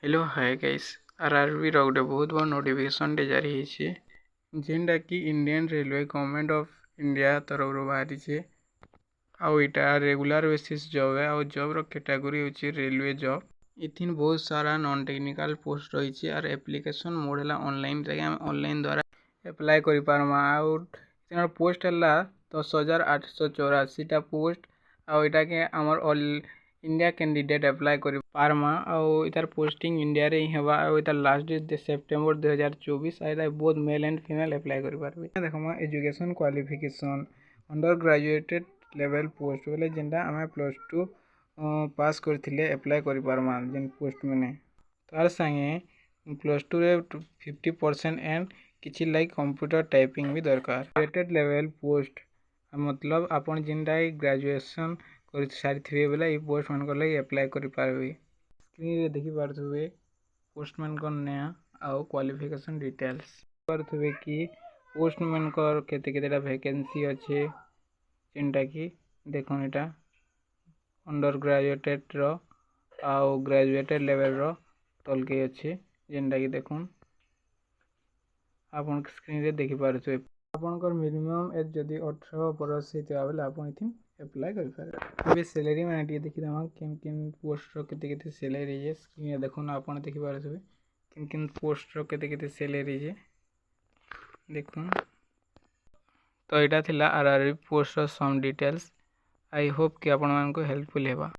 Hello hi guys. RRB रो गोटे बहुत बड़ नोटिफिकेशन जारी होइए जेनटा कि Indian railway government of India तरफ बाहरी है। आउ इटा रेगुलर बेसिस जॉब है। आउ जॉब रो कैटेगरी होची रेलवे जॉब। इथिन बहुत सारा नॉन टेक्निकल पोस्ट रही है। एप्लिकेशन मोड है ऑनलाइन ऑनलाइन द्वारा अप्लाई कर पारमा। आउ पोस्ट है 10,884 पोस्ट। आउ इटा के आमर ऑल इंडिया कैंडिडेट अप्लाई कर पारमा। आउ इतार पोस्टिंग इंडिया रे ही हेबा। आउ इतार लास्ट डेट सेप्टेम्बर 2024। आइता both male and female apply कर पारबे। देखमा education qualification under graduated level post बोले जेनटा आमे +2 पास करथिले अप्लाई कर पारमा। जेन पोस्ट मैंने तार संगे +2 रे 50% एंड किछि लाइक कंप्यूटर टाइपिंग भी दरकार। ग्रेजुएटेड लेवल पोस्ट मतलब आपण जेनटा ग्रेजुएशन कर सारी बेले ये पोस्ट मान लगे अप्लाई कर पारबे। स्क्रीन रे देखि पारथुबे पोस्टमैन को नया आउ क्वालिफिकेशन डिटेल्स पारथुबे कि पोस्टमैन को केते केतेटा वैकेंसी अच्छे जेनटा कि देखो इटा अंडर ग्रेजुएटेड रो आउ ग्रेजुएटेड लेवल रो तलके अच्छे जेनटा कि देखुन आपन स्क्रीन रे देखि पारथुबे। आपनकर मिनिमम एज जदि 18 बरस होता बेले आपन इथिन अप्लाई कर पारे। अबे सैलरी माने टी देखि दमा किन किन पोस्ट रो केते केते सैलरी है। स्क्रीन रे देखुन आपन देखि पारथुबे किन किन पोस्ट रो केते केते सैलरी है देखुन। तो यहाँ थिला आरआरबी पोस्ट रो सम डिटेल्स। आई होप कि आपण मानको हेल्पफुल हेबा।